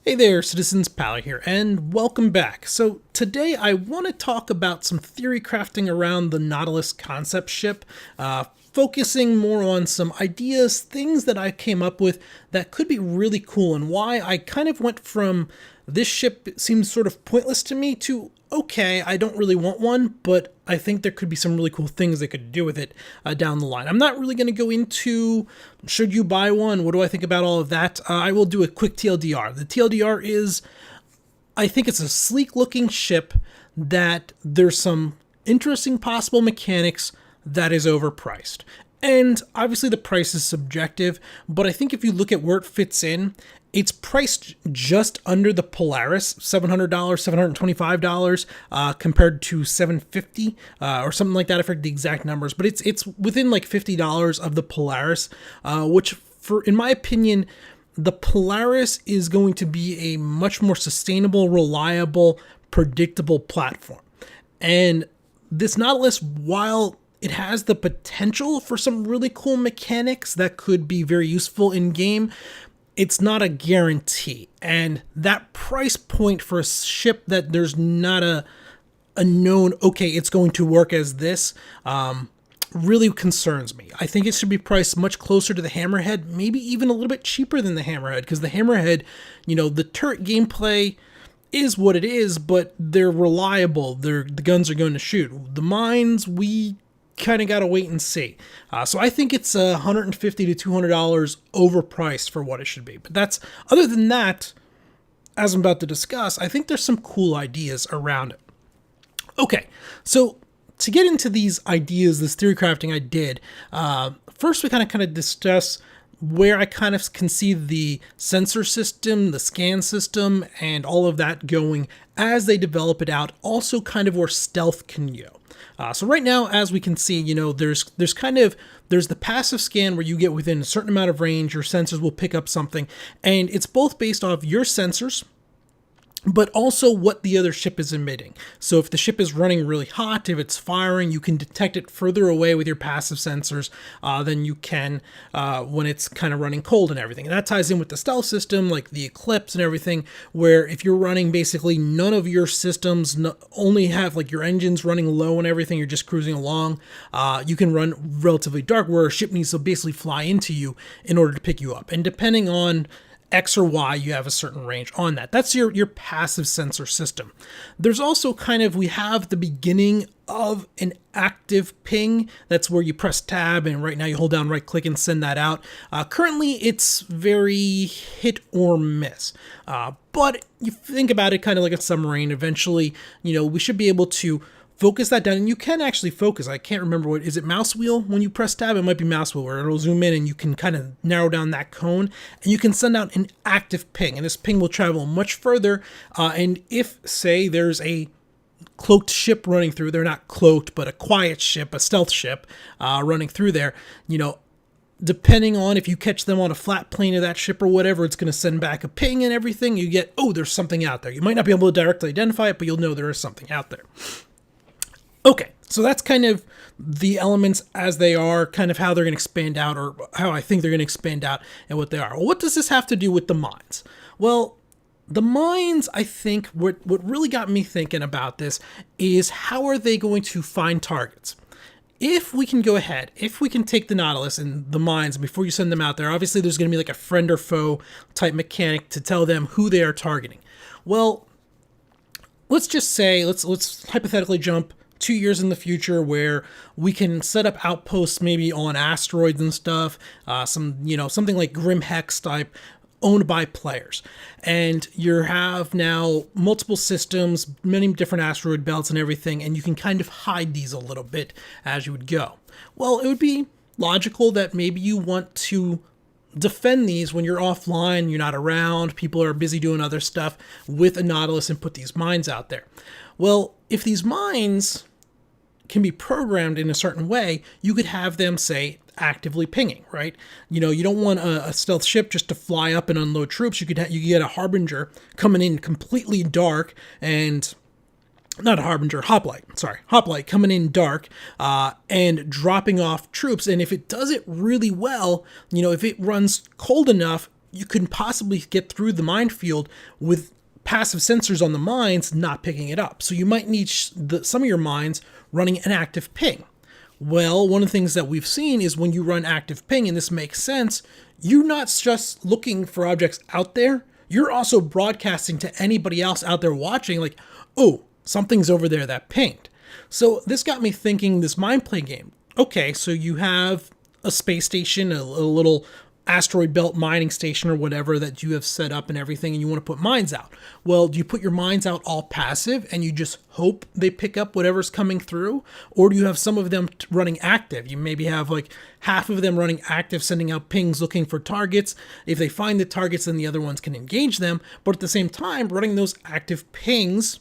Hey there, Citizens Pally here, and welcome back. So today I want to talk about some theory crafting around the Nautilus concept ship, focusing more on some ideas, things that I came up with that could be really cool, and why I kind of went from this ship seems sort of pointless to me to, okay, I don't really want one, but I think there could be some really cool things they could do with it down the line. I'm not really going to go into should you buy one, what do I think about all of that. I will do a quick TLDR. The TLDR is, I think it's a sleek looking ship that there's some interesting possible mechanics that is overpriced. And obviously the price is subjective, but I think if you look at where it fits in, it's priced just under the Polaris, $700, $725, compared to $750 or something like that. I forget the exact numbers, but it's within like $50 of the Polaris, which, for in my opinion, the Polaris is going to be a much more sustainable, reliable, predictable platform. And this Nautilus, while it has the potential for some really cool mechanics that could be very useful in game, it's not a guarantee. And that price point for a ship that there's not a known, okay, it's going to work as this, really concerns me. I think it should be priced much closer to the Hammerhead, maybe even a little bit cheaper than the Hammerhead, because the Hammerhead, the turret gameplay is what it is, but they're reliable. The guns are going to shoot. The mines, we kind of got to wait and see. So I think it's $150 to $200 overpriced for what it should be. But that's, other than that, as I'm about to discuss, I think there's some cool ideas around it. Okay, so to get into these ideas, this theory crafting I did, first we kind of discuss where I kind of can see the sensor system, the scan system, and all of that going as they develop it out. Also kind of where stealth can go. So right now, as we can see, there's the passive scan where you get within a certain amount of range, your sensors will pick up something, and it's both based off your sensors, but also what the other ship is emitting. So if the ship is running really hot, if it's firing, you can detect it further away with your passive sensors than you can when it's kind of running cold and everything. And that ties in with the stealth system, like the Eclipse and everything, where if you're running basically none of your systems, only have like your engines running low and everything, you're just cruising along, you can run relatively dark, where a ship needs to basically fly into you in order to pick you up. And depending on X or Y, you have a certain range on that. That's your passive sensor system. There's also we have the beginning of an active ping. That's where you press tab, and right now you hold down right click and send that out. Currently, it's very hit or miss. But you think about it kind of like a submarine. Eventually, we should be able to focus that down, and you can actually focus. I can't remember is it mouse wheel when you press tab? It might be mouse wheel, where it'll zoom in and you can kind of narrow down that cone, and you can send out an active ping, and this ping will travel much further. And if, say, there's a cloaked ship running through, they're not cloaked, but a quiet ship, a stealth ship running through there, depending on if you catch them on a flat plane of that ship or whatever, it's going to send back a ping and everything. You get, oh, there's something out there. You might not be able to directly identify it, but you'll know there is something out there. Okay, so that's kind of the elements as they are, kind of how they're going to expand out, or how I think they're going to expand out and what they are. Well, what does this have to do with the mines? Well, the mines, I think, what really got me thinking about this is how are they going to find targets? If we can go ahead, if we can take the Nautilus and the mines before you send them out there, obviously there's going to be like a friend or foe type mechanic to tell them who they are targeting. Well, let's just say, let's hypothetically jump 2 years in the future, where we can set up outposts maybe on asteroids and stuff, something like Grim Hex type, owned by players. And you have now multiple systems, many different asteroid belts and everything, and you can kind of hide these a little bit as you would go. Well, it would be logical that maybe you want to defend these when you're offline, you're not around, people are busy doing other stuff with a Nautilus, and put these mines out there. Well, if these mines can be programmed in a certain way, you could have them, say, actively pinging, right? You don't want a stealth ship just to fly up and unload troops. You could get a Harbinger coming in completely dark, and not a Harbinger, Hoplite coming in dark and dropping off troops. And if it does it really well, if it runs cold enough, you can possibly get through the minefield with passive sensors on the mines not picking it up. So you might need some of your mines running an active ping. Well, one of the things that we've seen is when you run active ping, and this makes sense, you're not just looking for objects out there, you're also broadcasting to anybody else out there watching, like, oh, something's over there that pinged. So this got me thinking, this mind play game. Okay, so you have a space station, a little asteroid belt mining station or whatever that you have set up and everything, and you want to put mines out. Well, do you put your mines out all passive and you just hope they pick up whatever's coming through? Or do you have some of them running active? You maybe have like half of them running active, sending out pings looking for targets. If they find the targets, then the other ones can engage them. But at the same time, running those active pings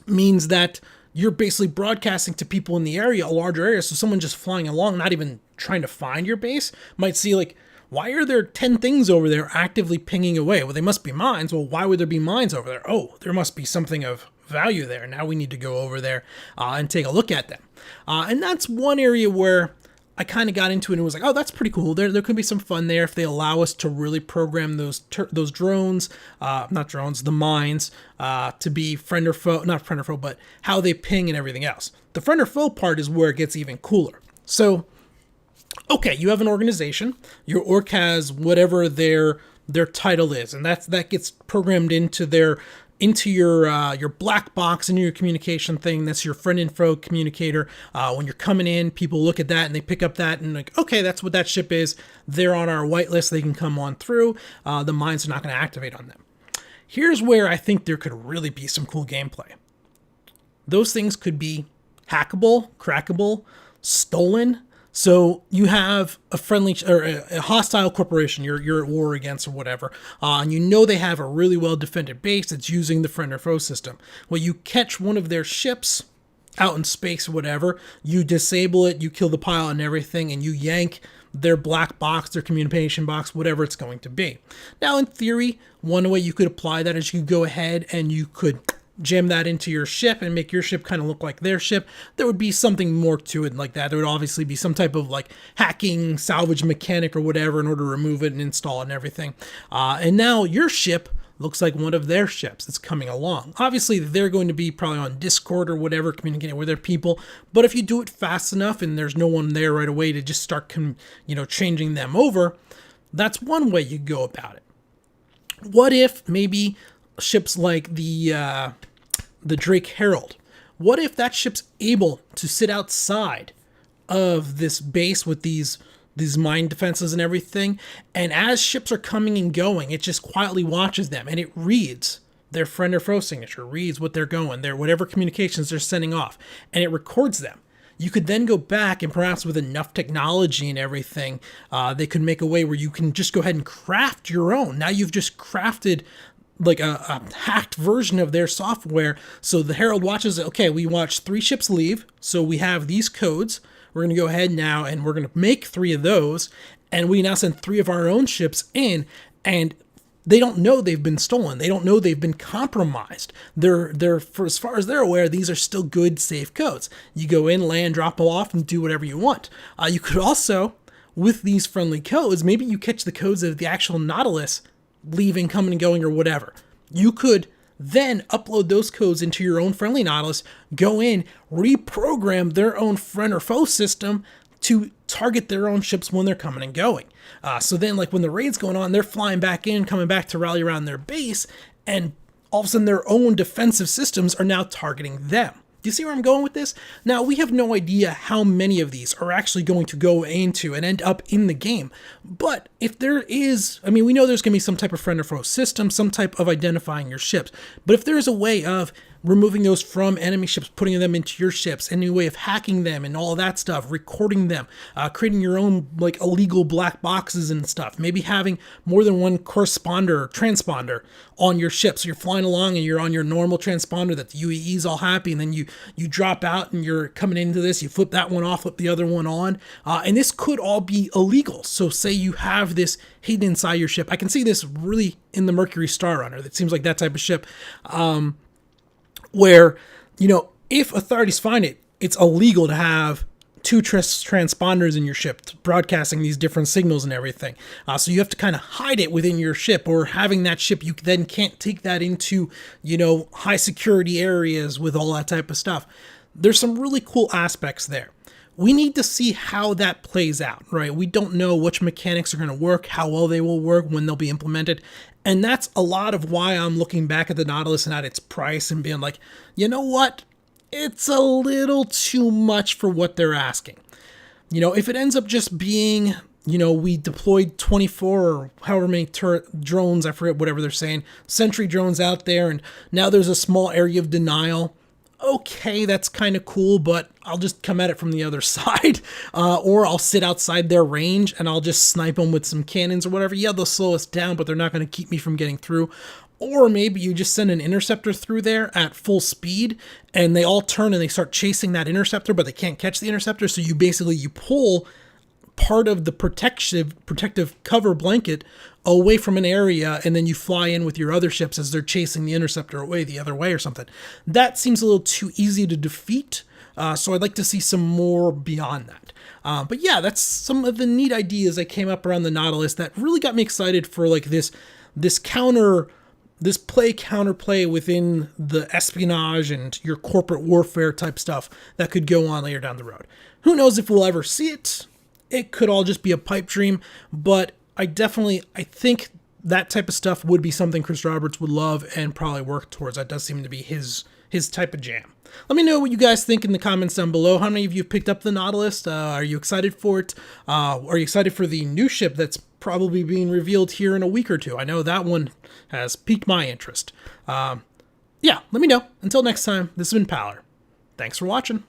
means that you're basically broadcasting to people in the area, a larger area. So someone just flying along, not even trying to find your base, might see like, why are there 10 things over there actively pinging away? Well, they must be mines. Well, why would there be mines over there? Oh, there must be something of value there. Now we need to go over there and take a look at them. And that's one area where I kind of got into it and was like, oh, that's pretty cool. There could be some fun there if they allow us to really program those drones, the mines, to be friend or foe, not friend or foe, but how they ping and everything else. The friend or foe part is where it gets even cooler. So, okay, you have an organization. Your orc has whatever their title is, and that gets programmed into your black box, into your communication thing. That's your friend and foe communicator. When you're coming in, people look at that and they pick up that and like, okay, that's what that ship is. They're on our whitelist. They can come on through. The mines are not going to activate on them. Here's where I think there could really be some cool gameplay. Those things could be hackable, crackable, stolen. So you have a friendly or a hostile corporation you're at war against or whatever, and you know they have a really well defended base that's using the friend or foe system. Well, you catch one of their ships out in space or whatever, you disable it, you kill the pilot and everything, and you yank their black box, their communication box, whatever it's going to be. Now, in theory, one way you could apply that is you could go ahead and you could jam that into your ship and make your ship kind of look like their ship. There would be something more to it like that. There would obviously be some type of like hacking, salvage mechanic or whatever in order to remove it and install it and everything. And now your ship looks like one of their ships that's coming along. Obviously, they're going to be probably on Discord or whatever, communicating with their people. But if you do it fast enough and there's no one there right away to just start, changing them over, that's one way you go about it. What if maybe ships like the Drake Herald? What if that ship's able to sit outside of this base with these mine defenses and everything, and as ships are coming and going, it just quietly watches them and it reads their friend or foe signature, reads what they're going, whatever communications they're sending off, and it records them. You could then go back and perhaps with enough technology and everything, they could make a way where you can just go ahead and craft your own. Now you've just crafted like a hacked version of their software. So the Herald watches, okay, we watched 3 ships leave, so we have these codes. We're going to go ahead now and we're going to make 3 of those, and we now send 3 of our own ships in, and they don't know they've been stolen. They don't know they've been compromised. They're for as far as they're aware, these are still good, safe codes. You go in, land, drop them off, and do whatever you want. You could also, with these friendly codes, maybe you catch the codes of the actual Nautilus leaving, coming and going or whatever. You could then upload those codes into your own friendly Nautilus, go in, reprogram their own friend or foe system to target their own ships when they're coming and going. So then like when the raid's going on, they're flying back in, coming back to rally around their base, and all of a sudden their own defensive systems are now targeting them. Do you see where I'm going with this? Now, we have no idea how many of these are actually going to go into and end up in the game. But if there is, we know there's going to be some type of friend or foe system, some type of identifying your ships. But if there is a way of removing those from enemy ships, putting them into your ships, a new way of hacking them and all that stuff, recording them, creating your own like illegal black boxes and stuff, maybe having more than one corresponder or transponder on your ship. So you're flying along and you're on your normal transponder that the UEE's all happy, and then you drop out and you're coming into this, you flip that one off, flip the other one on, and this could all be illegal. So say you have this hidden inside your ship. I can see this really in the Mercury Star Runner. That seems like that type of ship. Where, if authorities find it, it's illegal to have two transponders in your ship broadcasting these different signals and everything. So you have to kind of hide it within your ship, or having that ship, you then can't take that into, high security areas with all that type of stuff. There's some really cool aspects there. We need to see how that plays out, right? We don't know which mechanics are going to work, how well they will work, when they'll be implemented. And that's a lot of why I'm looking back at the Nautilus and at its price and being like, you know what? It's a little too much for what they're asking. If it ends up just being, we deployed 24 or however many drones, I forget, whatever they're saying, sentry drones out there, and now there's a small area of denial. Okay, that's kind of cool, but I'll just come at it from the other side, or I'll sit outside their range and I'll just snipe them with some cannons or whatever. Yeah, they'll slow us down, but they're not going to keep me from getting through. Or maybe you just send an interceptor through there at full speed and they all turn and they start chasing that interceptor, but they can't catch the interceptor. So you pull part of the protective cover blanket away from an area, and then you fly in with your other ships as they're chasing the interceptor away the other way or something. That seems a little too easy to defeat, so I'd like to see some more beyond that. But yeah, that's some of the neat ideas that came up around the Nautilus that really got me excited for like this counterplay within the espionage and your corporate warfare type stuff that could go on later down the road. Who knows if we'll ever see it? It could all just be a pipe dream, but I think that type of stuff would be something Chris Roberts would love and probably work towards. That does seem to be his type of jam. Let me know what you guys think in the comments down below. How many of you picked up the Nautilus? Are you excited for it? Are you excited for the new ship that's probably being revealed here in a week or two? I know that one has piqued my interest. Yeah, let me know. Until next time, this has been Paller. Thanks for watching.